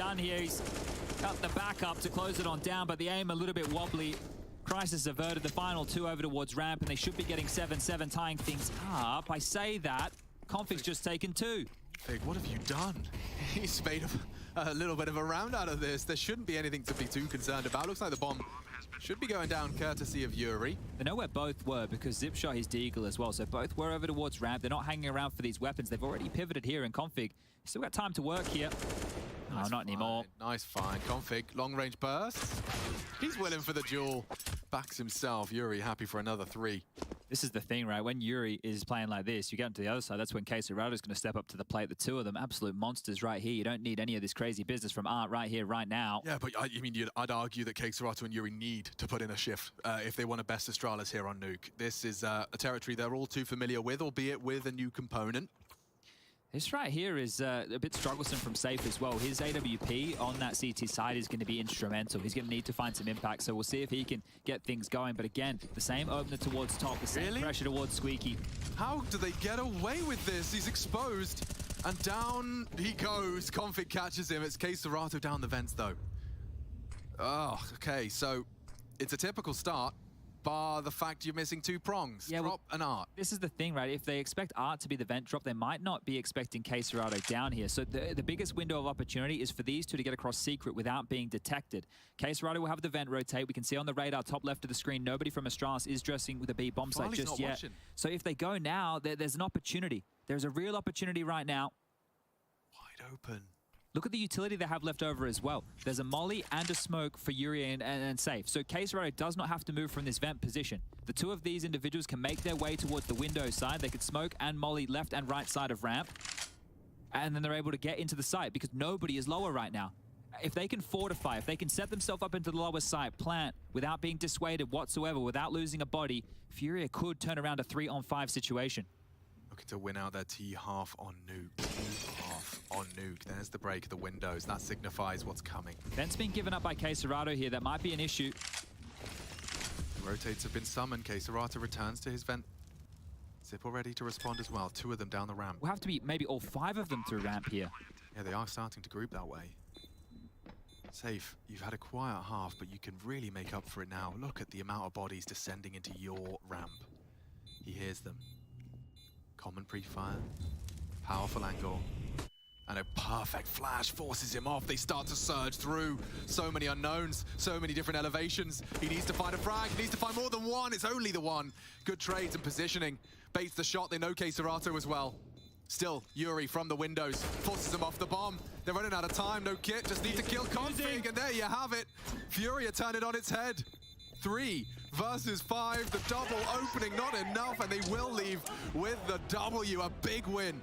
done here. He's got the backup to close it on down, but the aim a little bit wobbly. Crisis averted. The final two over towards ramp, and they should be getting 7-7, tying things up. I say that, Config's just taken two. Fig, what have you done? He's made a little bit of a round out of this. There shouldn't be anything to be too concerned about. Looks like the bomb should be going down courtesy of Yuri. They know where both were because Zip shot his deagle as well, so both were over towards ramp. They're not hanging around for these weapons. They've already pivoted here in Config. Still got time to work here. Nice not anymore. Nice find. Config, long-range bursts. He's willing for the duel. Backs himself. Yuri happy for another 3. This is the thing, right? When Yuri is playing like this, you get into the other side. That's when csgo is going to step up to the plate. The two of them, absolute monsters right here. You don't need any of this crazy business from Art right here, right now. Yeah, but I'd argue that csgo and Yuri need to put in a shift if they want to best Astralis here on Nuke. This is a territory they're all too familiar with, albeit with a new component. This right here is a bit strugglesome from Safe as well. His AWP on that CT side is going to be instrumental. He's going to need to find some impact, so we'll see if he can get things going. But again, the same opener towards top, the same pressure towards Squeaky. How do they get away with this? He's exposed, and down he goes. Config catches him. It's csgo down the vents, though. Oh, okay, so it's a typical start. Bar the fact you're missing 2 prongs. Yeah, Drop and Art. This is the thing, right? If they expect Art to be the vent drop, they might not be expecting csgo down here. So the biggest window of opportunity is for these two to get across secret without being detected. csgo will have the vent rotate. We can see on the radar, top left of the screen, nobody from Astralis is dressing with a B bomb site just yet. Watching. So if they go now, there's an opportunity. There's a real opportunity right now. Wide open. Look at the utility they have left over as well. There's a molly and a smoke for Yuri and Safe. So csgo does not have to move from this vent position. The two of these individuals can make their way towards the window side. They could smoke and molly left and right side of ramp. And then they're able to get into the site because nobody is lower right now. If they can fortify, if they can set themselves up into the lower site, plant without being dissuaded whatsoever, without losing a body, Furia could turn around a 3-on-5 situation. Looking to win out their T-half on Nuke. T-half on Nuke. There's the break of the windows. That signifies what's coming. Vent's been given up by csgo here. That might be an issue. The rotates have been summoned. csgo returns to his vent. Zippo ready to respond as well. 2 of them down the ramp. We'll have to be maybe all 5 of them through ramp here. Yeah, they are starting to group that way. Safe, you've had a quiet half, but you can really make up for it now. Look at the amount of bodies descending into your ramp. He hears them. Common pre-fire, powerful angle, and a perfect flash forces him off. They start to surge through. So many unknowns, so many different elevations. He needs to find a frag, he needs to find more than one. It's only the one. Good trades and positioning. Baits the shot, they know csgo as well. Still, Yuri from the windows forces him off the bomb. They're running out of time, no kit, just need to kill Config, and there you have it. Furia turned it on its head. 3 versus 5, the double opening not enough, and they will leave with the W, a big win.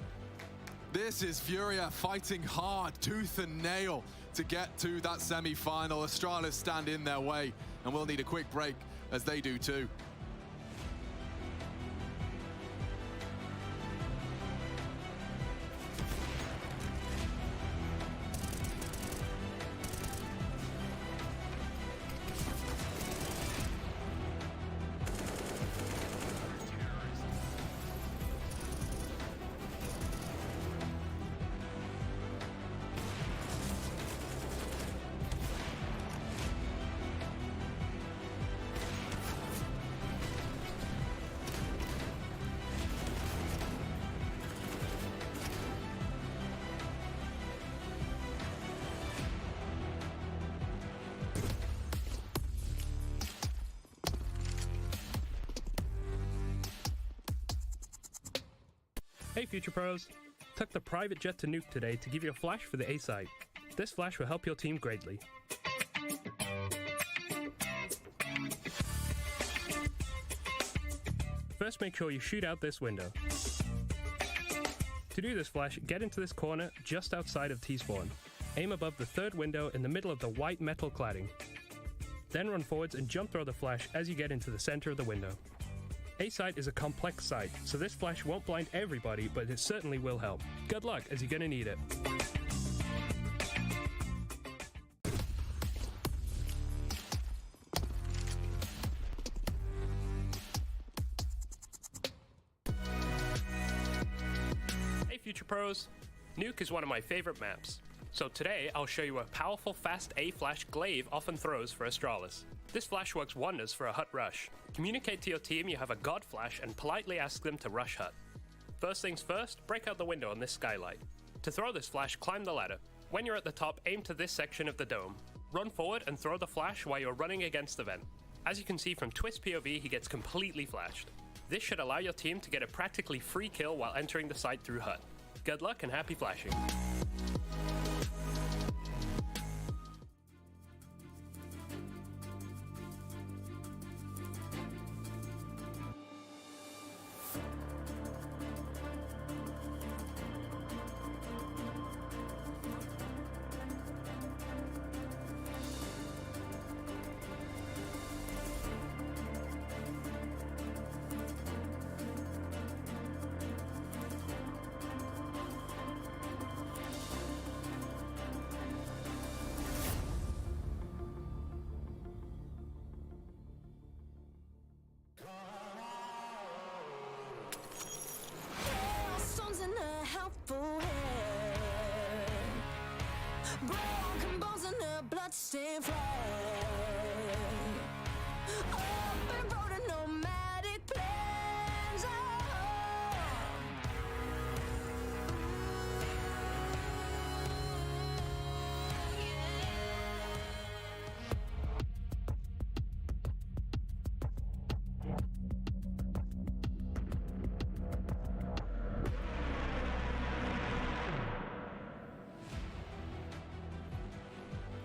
This is Furia fighting hard, tooth and nail, to get to that semi-final. Astralis stand in their way, and we'll need a quick break as they do too. Hey Future Pros! Took the private jet to Nuke today to give you a flash for the A side. This flash will help your team greatly. First, make sure you shoot out this window. To do this flash, get into this corner just outside of T-spawn. Aim above the 3rd window in the middle of the white metal cladding. Then run forwards and jump throw the flash as you get into the center of the window. A site is a complex site, so this flash won't blind everybody, but it certainly will help. Good luck, as you're gonna need it. Hey Future Pros! Nuke is one of my favorite maps. So today, I'll show you a powerful fast A flash Glaive often throws for Astralis. This flash works wonders for a hut rush. Communicate to your team you have a god flash and politely ask them to rush hut. First things first, break out the window on this skylight. To throw this flash, climb the ladder. When you're at the top, aim to this section of the dome. Run forward and throw the flash while you're running against the vent. As you can see from Twist POV, he gets completely flashed. This should allow your team to get a practically free kill while entering the site through hut. Good luck and happy flashing. Broken bones and a bloodstained flag. Open road and nomadic plans.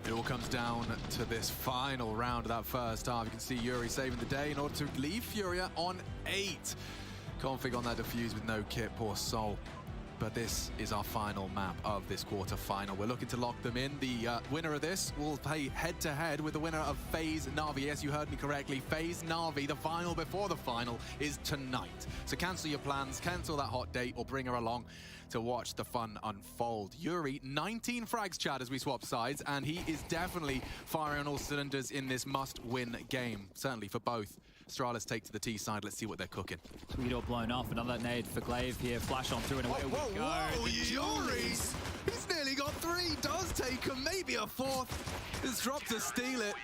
It all comes down to this final round of that first half. You can see Yuri saving the day in order to leave Furia on 8. Config on that defuse with no kit, poor soul. But this is our final map of this quarter-final. We're looking to lock them in. The winner of this will play head-to-head with the winner of FaZe Navi. Yes, you heard me correctly. FaZe Navi, the final before the final, is tonight. So cancel your plans, cancel that hot date, or bring her along to watch the fun unfold. Yuri, 19 frags, Chad, as we swap sides, and he is definitely firing on all cylinders in this must-win game, certainly for both. Astralis take to the T side. Let's see what they're cooking. Sweet all blown off. Another nade for Glaive here. Flash on through and away we go. Whoa, Yuri! He's nearly got 3. Does take him, maybe a 4th. He's dropped to steal it.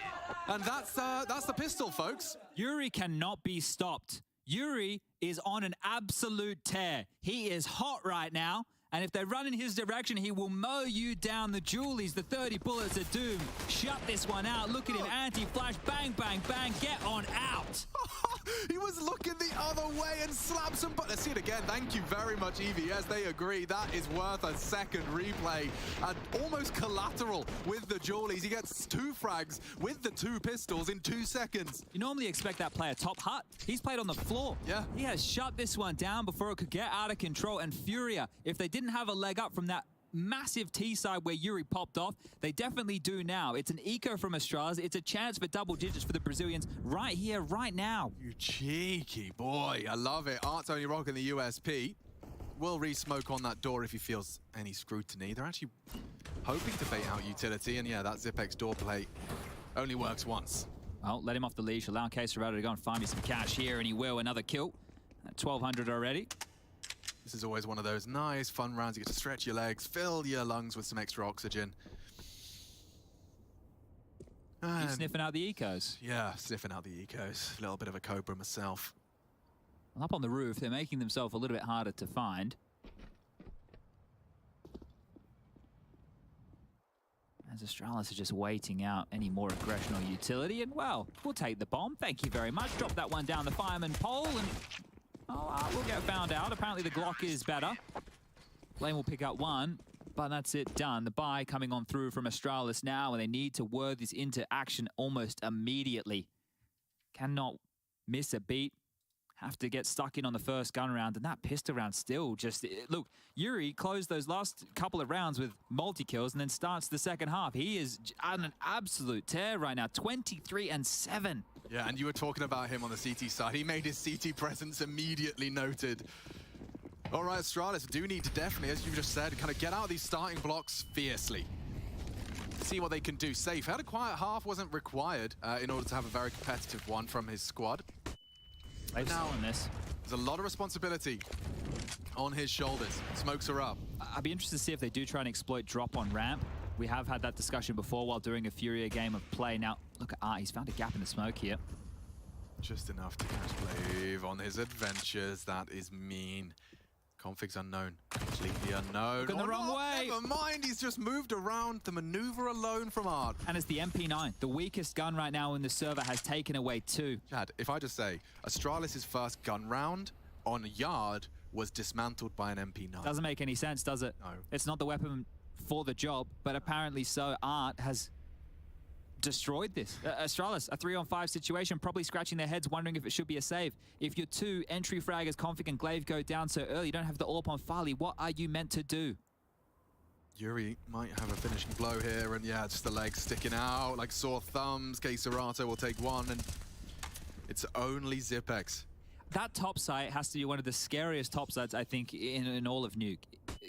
And that's the pistol, folks. Yuri cannot be stopped. Yuri is on an absolute tear. He is hot right now. And if they run in his direction, he will mow you down. The Julies, the 30 bullets of doom. Shut this one out. Look at him. Anti-flash. Bang, bang, bang. Get on out. He was looking the other way and slapped some. But let's see it again. Thank you very much, EVS. They agree. That is worth a second replay. And almost collateral with the Julies. He gets 2 frags with the 2 pistols in 2 seconds. You normally expect that player top hut. He's played on the floor. Yeah. He has shut this one down before it could get out of control. And Furia, if they didn't have a leg up from that massive T side where Yuri popped off, they definitely do now. It's an eco from Astralis. It's a chance for double digits for the Brazilians right here, right now. You cheeky boy. I love it. Art's only rocking the USP. Will re-smoke on that door if he feels any scrutiny. They're actually hoping to bait out utility. And yeah, that Zipex door plate only works once. Well, let him off the leash. Allow Quesarado to go and find me some cash here, and he will. Another kill at 1,200 already. This is always one of those nice, fun rounds. You get to stretch your legs, fill your lungs with some extra oxygen. He's sniffing out the ecos. Yeah, sniffing out the ecos. A little bit of a cobra myself. Well, up on the roof, they're making themselves a little bit harder to find. As Astralis is just waiting out any more aggression or utility. And, well, we'll take the bomb. Thank you very much. Drop that one down the fireman pole and... we'll get found out. Apparently the Glock is better. Flame will pick up one, but that's it, done. The buy coming on through from Astralis now, and they need to word this into action almost immediately. Cannot miss a beat. Have to get stuck in on the first gun round, and that pistol round still just... Look, Yuri closed those last couple of rounds with multi-kills and then starts the second half. He is on an absolute tear right now, 23-7. Yeah, and you were talking about him on the CT side. He made his CT presence immediately noted. All right, Astralis do need to definitely, as you just said, kind of get out of these starting blocks fiercely. See what they can do. Safe. Had a quiet half, wasn't required in order to have a very competitive one from his squad. They've stolen this. There's a lot of responsibility on his shoulders. Smokes are up. I'd be interested to see if they do try and exploit drop on ramp. We have had that discussion before while doing a Furia game of play. Now, look at Art. He's found a gap in the smoke here. Just enough to catch Glaive on his adventures. That is mean. Config's unknown. Completely unknown. Looking the wrong way. Never mind. He's just moved around the maneuver alone from Art. And it's the MP9. The weakest gun right now in the server has taken away 2. Chad, if I just say, Astralis' first gun round on Yard was dismantled by an MP9. Doesn't make any sense, does it? No. It's not the weapon for the job, but apparently so. Art has destroyed this. Astralis, a 3-on-5 situation, probably scratching their heads, wondering if it should be a save. If your 2 entry fraggers, Config and Glaive, go down so early, you don't have the AWP on flamie, what are you meant to do? Yuri might have a finishing blow here, and yeah, just the legs sticking out like sore thumbs. Keserato will take 1, and it's only Zipex. That top site has to be one of the scariest top sites, I think, in all of Nuke.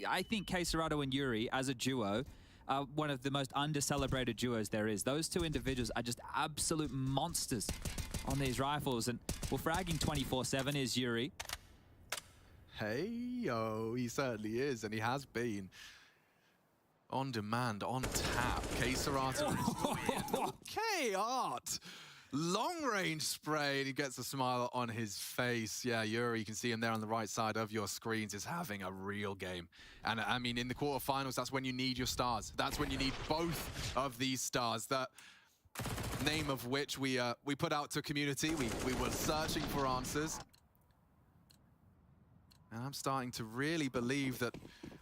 I think Keserato and Yuri, as a duo, are one of the most under-celebrated duos there is. Those 2 individuals are just absolute monsters on these rifles. And, well, fragging 24/7 is Yuri. Hey, yo, he certainly is, and he has been. On demand, on tap. Keserato. Okay, Art. Long range spray, and he gets a smile on his face. Yeah, Yuri, you can see him there on the right side of your screens, is having a real game. And I mean, in the quarterfinals, that's when you need your stars. That's when you need both of these stars. The name of which we put out to community. We were searching for answers. And I'm starting to really believe that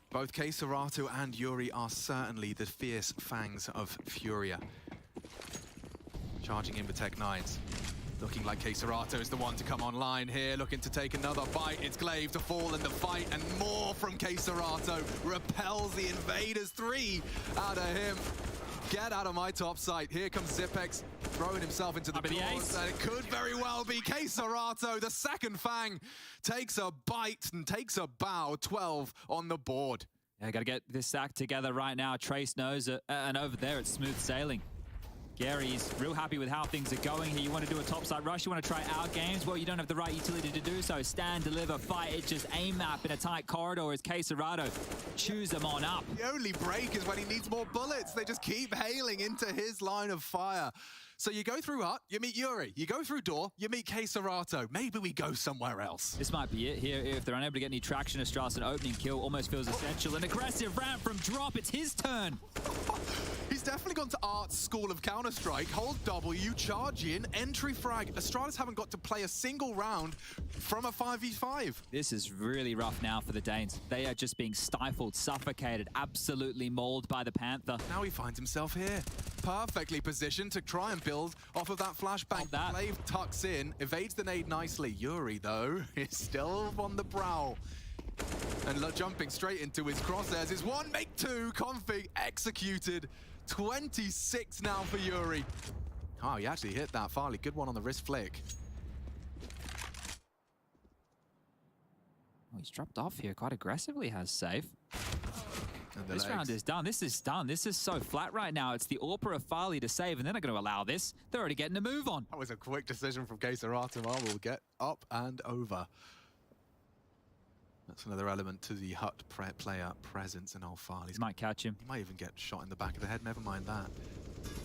both Keserato and Yuri are certainly the fierce fangs of Furia. Charging in with Tech 9s. Looking like Keserato is the one to come online here, looking to take another bite. It's Glaive to fall in the fight, and more from Keserato. Repels the invaders. 3 out of him. Get out of my top site. Here comes Zipex, throwing himself into the claws, and it could very well be Keserato. The second fang takes a bite and takes a bow. 12 on the board. Yeah, got to get this sack together right now. Trace knows it, and over there it's smooth sailing. Gary's real happy with how things are going here. You want to do a topside rush, you want to try our games? Well, you don't have the right utility to do so. Stand, deliver, fight. It's just aim map in a tight corridor as Keserato chews them on up. The only break is when he needs more bullets. They just keep hailing into his line of fire. So you go through Hut, you meet Yuri. You go through Door, you meet Keserato. Maybe we go somewhere else. This might be it here. If they're unable to get any traction, Astralis, an opening kill almost feels essential. An aggressive ramp from Drop. It's his turn. He's definitely gone to Art's school of Counter-Strike. Hold W, charge in, entry frag. Astralis haven't got to play a single round from a 5v5. This is really rough now for the Danes. They are just being stifled, suffocated, absolutely mauled by the Panther. Now he finds himself here. Perfectly positioned to try and build off of that flashbang. Glaive tucks in, evades the nade nicely. Yuri, though, is still on the prowl. And jumping straight into his crosshairs is 1, make 2. Config executed. 26 now for Yuri. Oh, he actually hit that Farley. Good one on the wrist flick. Oh, he's dropped off here quite aggressively, has safe. This round is done. This is done. This is so flat right now. It's the AWP of Farley to save, and they're not going to allow this. They're already getting a move on. That was a quick decision from Keserato. We'll get up and over. That's another element to the Hut player presence in old Farley. Might catch him. He might even get shot in the back of the head. Never mind that.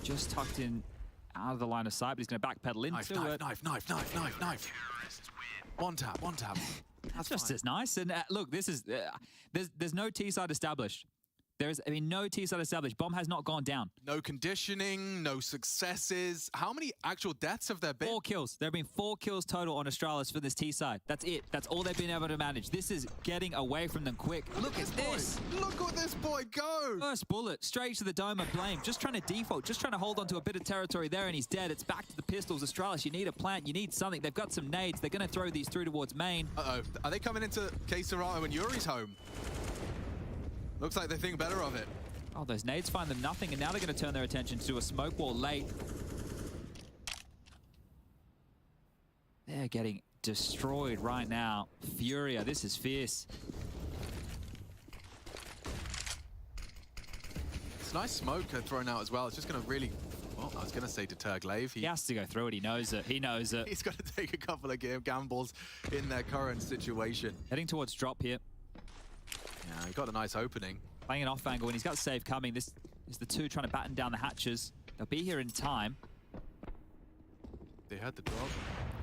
Just tucked in out of the line of sight, but he's going to backpedal into it. Knife. One tap. That's just fine. as nice. And look, this is there's no T-side established. There's, no T-side established. Bomb has not gone down. No conditioning, no successes. How many actual deaths have there been? 4 kills. There have been 4 kills total on Astralis for this T-side. That's it. That's all they've been able to manage. This is getting away from them quick. Look at this. Look at this boy go. First bullet, straight to the dome of blame. Just trying to default, just trying to hold on to a bit of territory there, and he's dead. It's back to the pistols. Astralis, you need a plant. You need something. They've got some nades. They're going to throw these through towards main. Uh-oh. Are they coming into Keserato and Yuri's home? Looks like they think better of it. Oh, those nades find them nothing, and now they're going to turn their attention to a smoke wall late. They're getting destroyed right now. Furia, this is fierce. It's nice smoke thrown out as well. It's just going to really... Well, I was going to say deter Glaive. He has to go through it. He knows it. He knows it. He's got to take a couple of gambles in their current situation. Heading towards drop here. Yeah, he got a nice opening. Playing an off angle, and he's got save coming. This is the two trying to batten down the hatches. They'll be here in time. They heard the drop.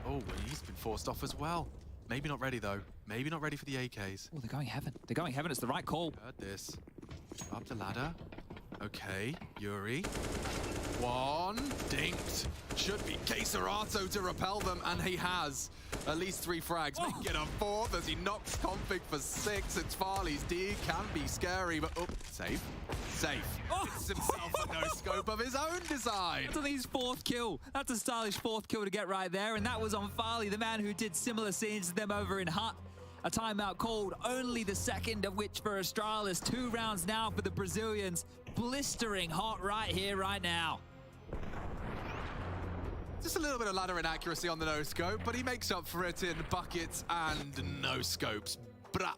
Oh, he's been forced off as well. Maybe not ready, though. Maybe not ready for the AKs. Oh, they're going heaven. They're going heaven. It's the right call. Heard this. Up the ladder. Okay, Yuri. One. Dinked. Should be Keserato to repel them, and he has. At least 3 frags. Oh. Make it a 4th as he knocks Config for 6. It's Farley's D. Can be scary, but... Oh, safe. Safe. Oh. It's himself a no-scope of his own design. That's his 4th kill. That's a stylish 4th kill to get right there, and that was on Farley, the man who did similar scenes to them over in Hut. A timeout called, only the second of which for Astralis. 2 rounds now for the Brazilians. Blistering hot right here, right now. Just a little bit of ladder inaccuracy on the no-scope, but he makes up for it in buckets and no-scopes. Brah.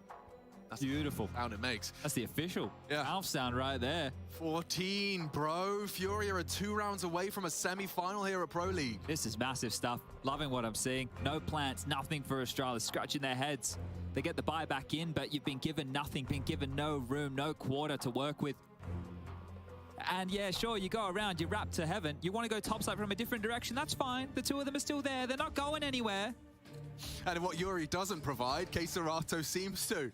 That's Beautiful. the sound it makes. That's the official mouth sound right there. 14, bro. Fury are 2 rounds away from a semi-final here at Pro League. This is massive stuff. Loving what I'm seeing. No plants, nothing for Astralis. Scratching their heads. They get the buy back in, but you've been given nothing, been given no room, no quarter to work with. And yeah, sure, you go around, you wrap to heaven. You want to go topside from a different direction, that's fine. The 2 of them are still there. They're not going anywhere. And what Yuri doesn't provide, Keserato seems to.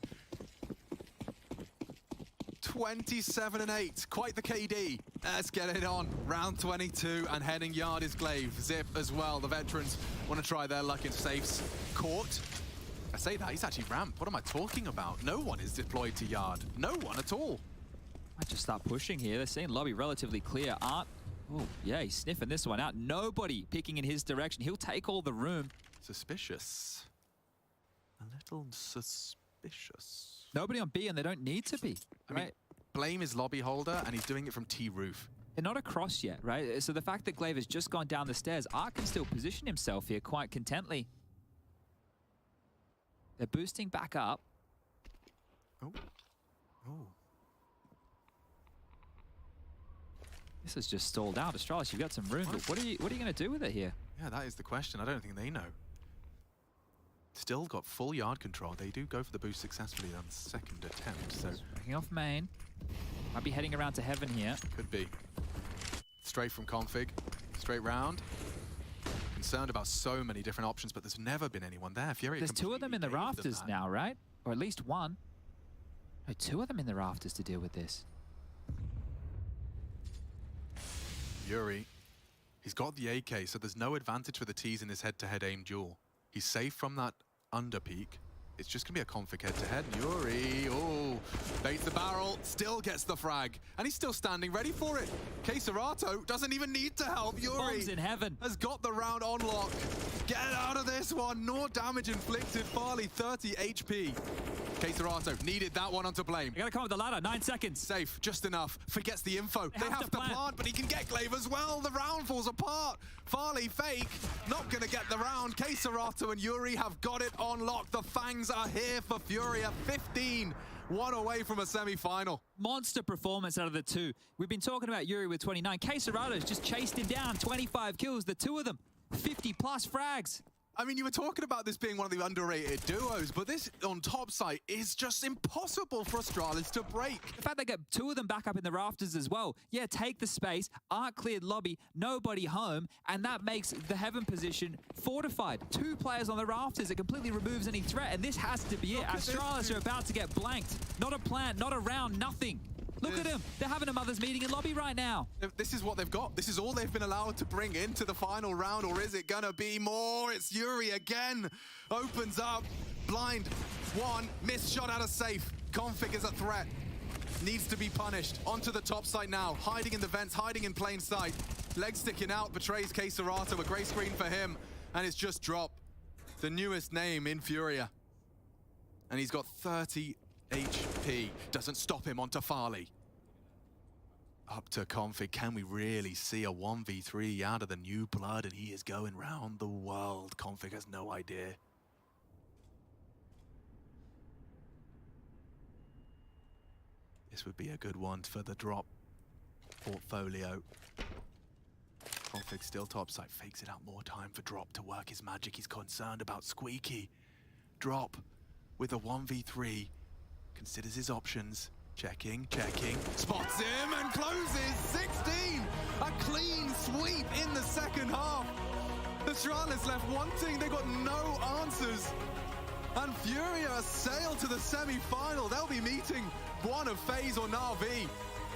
27 and 8, quite the KD. Let's get it on. Round 22 and heading yard is Glaive. Zip as well. The veterans want to try their luck in safes. Caught. I say that, he's actually ramp. What am I talking about? No one is deployed to yard. No one at all. Might just start pushing here. They're seeing lobby relatively clear. Art, oh yeah, he's sniffing this one out. Nobody picking in his direction. He'll take all the room. Suspicious. A little suspicious. Nobody on B, and they don't need to be. I Right? mean, Blame is lobby holder, and he's doing it from T-roof. They're not across yet, right? So the fact that Glaive has just gone down the stairs, Art can still position himself here quite contently. They're boosting back up. Oh. Oh. This has just stalled out. Astralis, you've got some room, but what are you going to do with it here? Yeah, that is the question. I don't think they know. Still got full yard control. They do go for the boost successfully on the 2nd attempt, so... Breaking off main. Might be heading around to heaven here. Could be. Straight from config. Straight round. Concerned about so many different options, but there's never been anyone there. Fury There's 2 of them in the rafters now, right? Or at least 1. No, 2 of them in the rafters to deal with this. Yuri, he's got the AK, so there's no advantage for the T's in this head-to-head aim duel. He's safe from that under peak. It's just going to be a config head-to-head. Yuri, oh, baits the barrel, still gets the frag, and he's still standing ready for it. Keserato doesn't even need to help. Yuri Bombs in heaven. has got the round on lock. Get out of this one. No damage inflicted. Farley, 30 HP. Keserato needed that one onto Blame. You gotta come with the ladder, 9 seconds. Safe, just enough. Forgets the info. They have to plant. plant, but he can get Glaive as well. The round falls apart. Farley fake, not gonna get the round. Keserato and Yuri have got it on lock. The Fangs are here for Fury at 15. 1 away from a semi-final. Monster performance out of the 2. We've been talking about Yuri with 29. Keserato's just chased him down, 25 kills, the 2 of them. 50 plus frags. I mean, you were talking about this being one of the underrated duos, but this on top side is just impossible for Astralis to break. The fact they get 2 of them back up in the rafters as well. Yeah, take the space, Art cleared lobby, nobody home, and that makes the heaven position fortified. 2 players on the rafters, it completely removes any threat, and this has to be it. Astralis are about to get blanked. Not a plant, not a round, nothing. Look at them. They're having a mother's meeting in lobby right now. This is what they've got. This is all they've been allowed to bring into the final round, or is it gonna be more? It's Yuri again. Opens up. Blind. 1. Missed shot out of safe. Config is a threat. Needs to be punished. Onto the top side now. Hiding in the vents, hiding in plain sight. Leg sticking out, betrays Keserato. A grey screen for him. And it's just Drop. The newest name in Furia. And he's got 30 HP. Doesn't stop him onto Farley. Up to config. Can we really see a 1v3 out of the new blood? And he is going round the world. Config has no idea. This would be a good one for the Drop portfolio. Config still topside. Fakes it out more time for Drop to work his magic. He's concerned about Squeaky. Drop with a 1v3. considers his options. Checking, spots him and closes. 16! A clean sweep in the second half. The astralis left wanting, they got no answers. And Furia sail to the semi-final. They'll be meeting one of FaZe or Navi.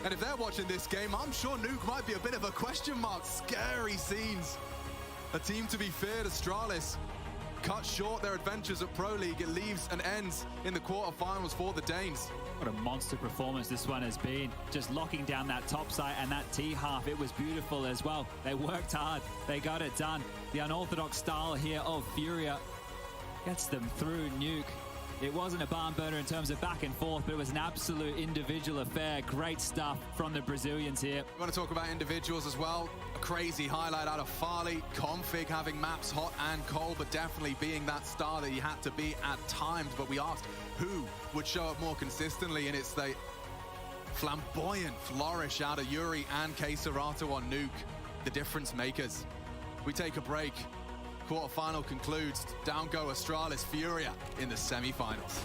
And if they're watching this game, I'm sure Nuke might be a bit of a question mark. Scary scenes. A team to be feared, astralis. Cut short their adventures at Pro League. It leaves and ends in the quarterfinals for the Danes. What a monster performance this one has been. Just locking down that top side and that T half. It was beautiful as well. They worked hard. They got it done. The unorthodox style here of Furia gets them through Nuke. It wasn't a barn burner in terms of back and forth, but it was an absolute individual affair. Great stuff from the Brazilians here. We want to talk about individuals as well. A crazy highlight out of Farley. Config having maps hot and cold, but definitely being that star that he had to be at times. But we asked who would show up more consistently, and it's the flamboyant flourish out of Yuri and Keserato on Nuke, the difference makers. We take a break. Quarterfinal concludes. Down go astralis, Furia in the semi-finals.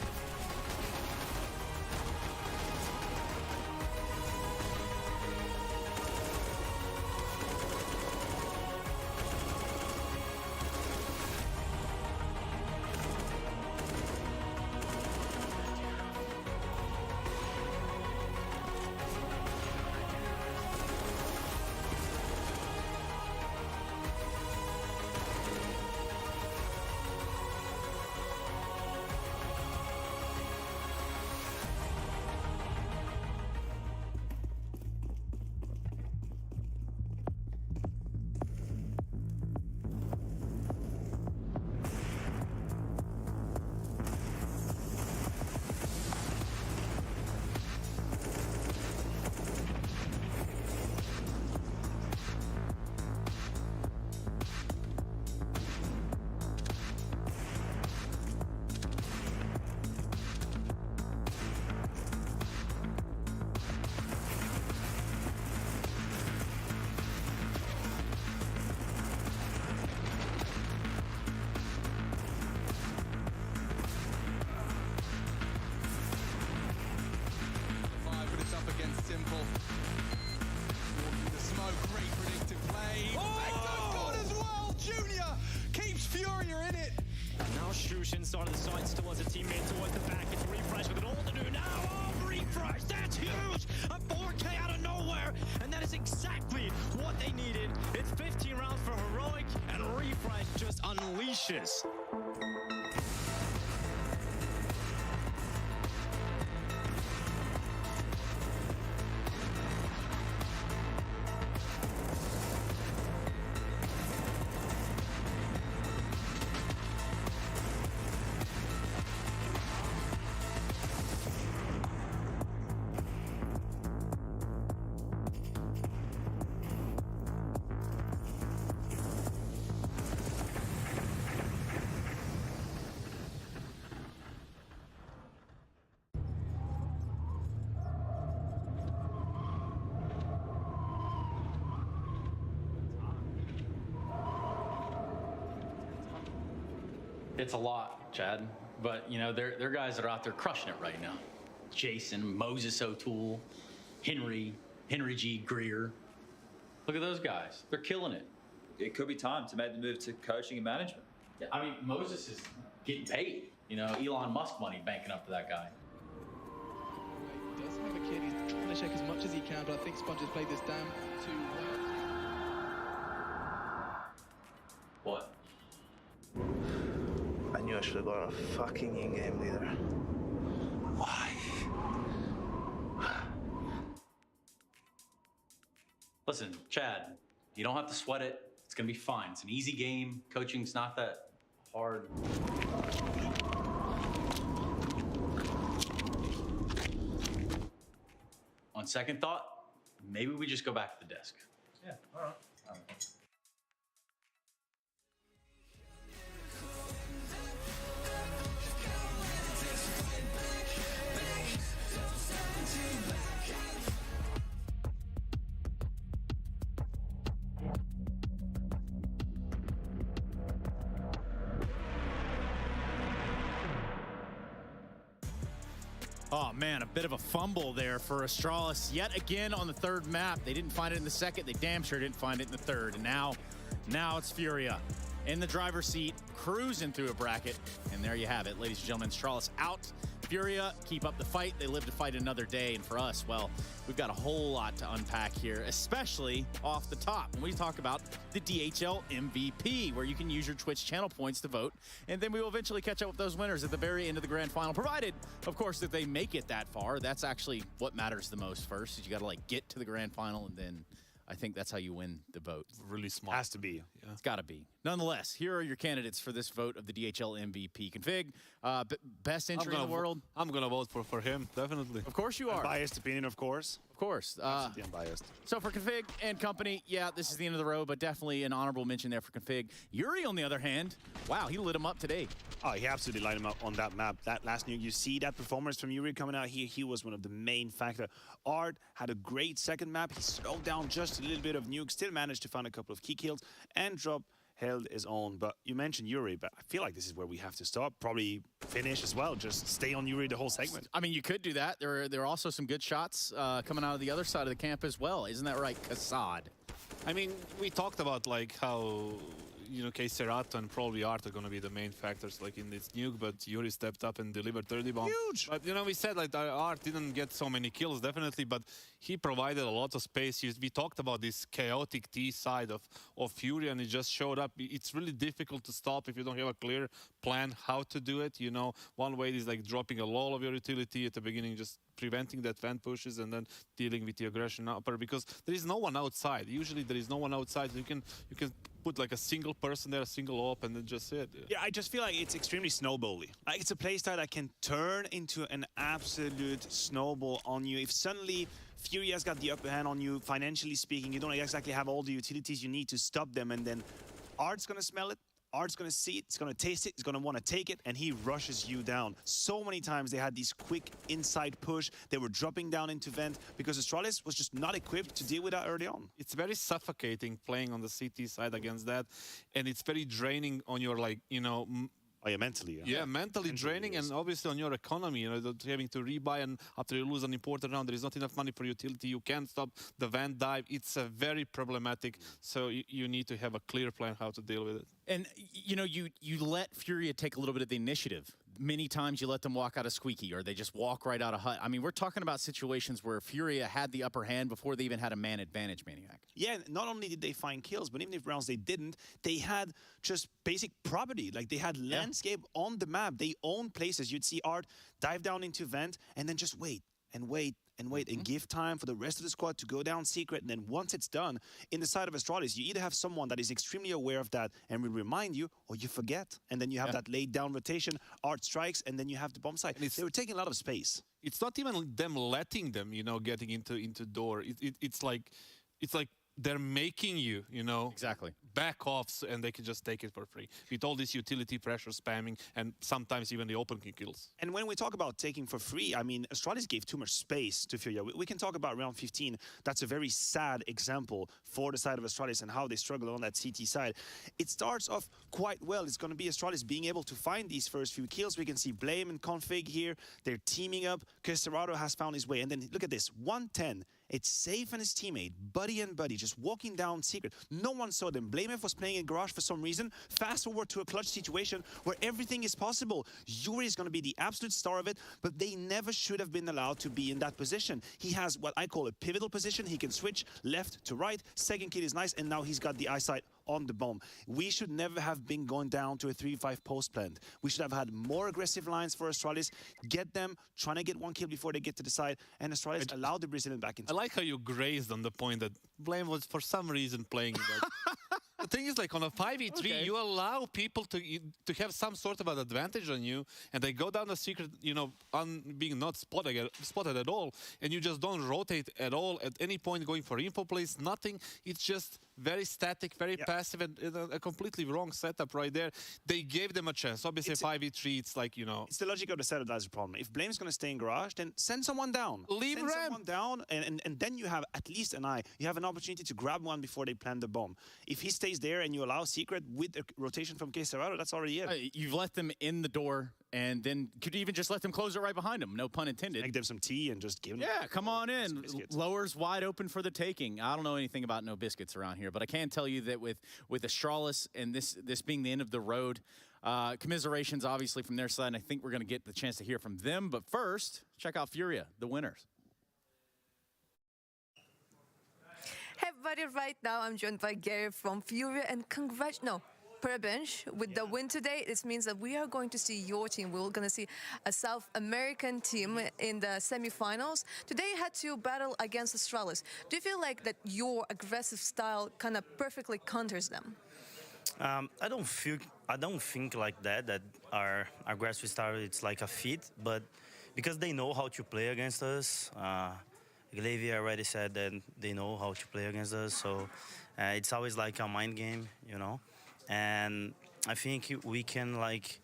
Inside of the site, still has a teammate towards the back. It's refresh with an all to do now. Oh, refresh! That's huge! A 4K out of nowhere, and that is exactly what they needed. It's 15 rounds for heroic, and refresh just unleashes. It's a lot, Chad, but you know, they're guys that are out there crushing it right now. Jason, Moses O'Toole, Henry G. Greer. Look at those guys. They're killing it. It could be time to make the move to coaching and management. Yeah, I mean, Moses is getting paid. You know, Elon Musk money banking up for that guy. He does have a kid. He's trying to check as much as he can, but I think Sponge has played this down too well. What? I knew I should have got a fucking in-game leader. Why? Listen, Chad, you don't have to sweat it. It's gonna be fine. It's an easy game. Coaching's not that hard. On second thought, maybe we just go back to the desk. Yeah, all right. Oh man, a bit of a fumble there for Astralis yet again on the third map. They didn't find it in the second. They damn sure didn't find it in the third. And now it's Furia in the driver's seat, cruising through a bracket. And there you have it, ladies and gentlemen. Astralis out. Furia keep up the fight. They live to fight another day. And for us, well, we've got a whole lot to unpack here, especially off the top when we talk about the DHL MVP, where you can use your Twitch channel points to vote. And then we will eventually catch up with those winners at the very end of the grand final, provided, of course, that they make it that far. That's actually what matters the most first, is you got to like get to the grand final, and then I think that's how you win the vote. Really smart. Has to be. Yeah. It's got to be. Nonetheless, here are your candidates for this vote of the DHL MVP. Config, best entry in the world. I'm going to vote for him, definitely. Of course you are. Biased opinion, of course. Of course. Absolutely unbiased. So for Config and company, yeah, this is the end of the road, but definitely an honorable mention there for Config. Yuri, on the other hand, wow, he lit him up today. Oh, he absolutely lighted him up on that map. That last nuke, you see that performance from Yuri coming out here. He was one of the main factor. Art had a great second map. He slowed down just a little bit of nuke, still managed to find a couple of key kills, and drop held his own. But you mentioned Yuri, but I feel like this is where we have to stop. Probably finish as well. Just stay on Yuri the whole segment. I mean, you could do that. There are also some good shots coming out of the other side of the camp as well. Isn't that right, Kassad? I mean, we talked about like how, you know, csgo and probably Art are going to be the main factors like in this nuke, but Yuri stepped up and delivered 30 bomb. Huge! But, you know, we said like Art didn't get so many kills, definitely, but he provided a lot of space. We talked about this chaotic T side of Fury, and it just showed up. It's really difficult to stop if you don't have a clear plan how to do it. You know, one way is like dropping a lot of your utility at the beginning, just preventing that vent pushes, and then dealing with the aggression upper, because there is no one outside. Usually there is no one outside. You can put like a single person there, a single op, and then just it. Yeah, I just feel like it's extremely snowbally. Like, it's a playstyle that can turn into an absolute snowball on you. If suddenly Fury has got the upper hand on you, financially speaking, you don't exactly have all the utilities you need to stop them, and then Art's gonna smell it. Art's going to see it, he's going to taste it, he's going to want to take it, and he rushes you down. So many times they had these quick inside push. They were dropping down into vent because Astralis was just not equipped to deal with that early on. It's very suffocating playing on the CT side against that, and it's very draining on your, like, you know... Oh, yeah, mentally. Yeah, mentally draining, and obviously on your economy, you know, having to rebuy, and after you lose an important round, there is not enough money for utility. You can't stop the vent dive. It's a very problematic, so you need to have a clear plan how to deal with it. And, you know, you let Furia take a little bit of the initiative. Many times you let them walk out of Squeaky, or they just walk right out of Hut. I mean, we're talking about situations where Furia had the upper hand before they even had a man advantage, Maniac. Yeah, not only did they find kills, but even if rounds they didn't, they had just basic property. Like, they had landscape on the map. They owned places. You'd see Art dive down into vent and then just wait and wait and wait and give time for the rest of the squad to go down secret. And then once it's done, in the side of Astralis, you either have someone that is extremely aware of that and will remind you, or you forget. And then you have that laid down rotation, Art strikes, and then you have the bomb site. They were taking a lot of space. It's not even them letting them, you know, getting into door. It's like they're making you, you know, back off, and they can just take it for free with all this utility pressure spamming, and sometimes even the open kills. And when we talk about taking for free, I mean, Astralis gave too much space to Furia. We can talk about round 15. That's a very sad example for the side of Astralis and how they struggle on that CT side. It starts off quite well. It's going to be Astralis being able to find these first few kills. We can see Blame and Config here. They're teaming up. csgo has found his way. And then look at this, 110. It's Safe and his teammate, buddy and buddy, just walking down secret. No one saw them. Blamef was playing in garage for some reason. Fast forward to a clutch situation where everything is possible. Yuri is going to be the absolute star of it, but they never should have been allowed to be in that position. He has what I call a pivotal position. He can switch left to right. Second kill is nice, and now he's got the eyesight on the bomb. We should never have been going down to a 3-5 post plant. We should have had more aggressive lines for Astralis, get them, trying to get one kill before they get to the side, and Astralis allowed the Brazilian back into. I like how you grazed on the point that Blame was for some reason playing that. The thing is, like, on a 5v3, you allow people to have some sort of an advantage on you, and they go down the secret, you know, on being not spotted at all, and you just don't rotate at all at any point going for info plays, nothing. It's just very static, very passive, and a completely wrong setup right there. They gave them a chance. Obviously, 5v3, it's like, you know... It's the logic of the setup that's the problem. If Blame's going to stay in garage, then send someone down. Send someone down, and then you have at least an eye. You have an opportunity to grab one before they plant the bomb. If he stays there and you allow secret with a rotation from csgo, that's already it. You've let them in the door and then could even just let them close it right behind them. No pun intended. Make them some tea and just give them. Yeah, come on in. some biscuits. Lowers wide open for the taking. I don't know anything about no biscuits around here, but I can tell you that with Astralis and this being the end of the road, commiserations obviously from their side, and I think we're going to get the chance to hear from them. But first, check out Furia, the winners. Hey everybody, right now I'm joined by Gary from Furia, and per bench with the win today. This means that we are going to see your team. We're going to see a South American team in the semifinals. Today you had to battle against Astralis. Do you feel like that your aggressive style kind of perfectly counters them? I don't think like that our aggressive style it's like a fit, but because they know how to play against us. Glavy already said that they know how to play against us, so it's always like a mind game, you know. And I think we can like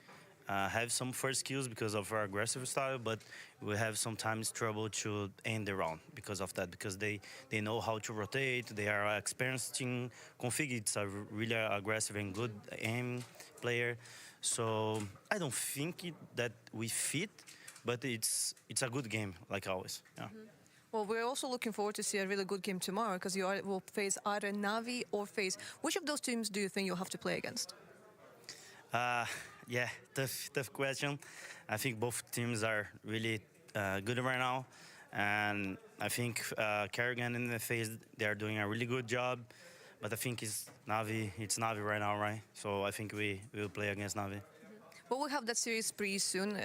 have some first kills because of our aggressive style, but we have sometimes trouble to end the round because of that, because they know how to rotate. They are experienced in config. It's a really aggressive and good aim player, so I don't think that we fit, but it's a good game like always. Yeah. Well, we're also looking forward to see a really good game tomorrow, because you will face either Navi or FaZe. Which of those teams do you think you'll have to play against? Yeah, tough question. I think both teams are really good right now, and I think Kerrigan and the FaZe, they are doing a really good job. But I think it's Navi right now, right? So I think we will play against Navi. Well, we'll have that series pretty soon.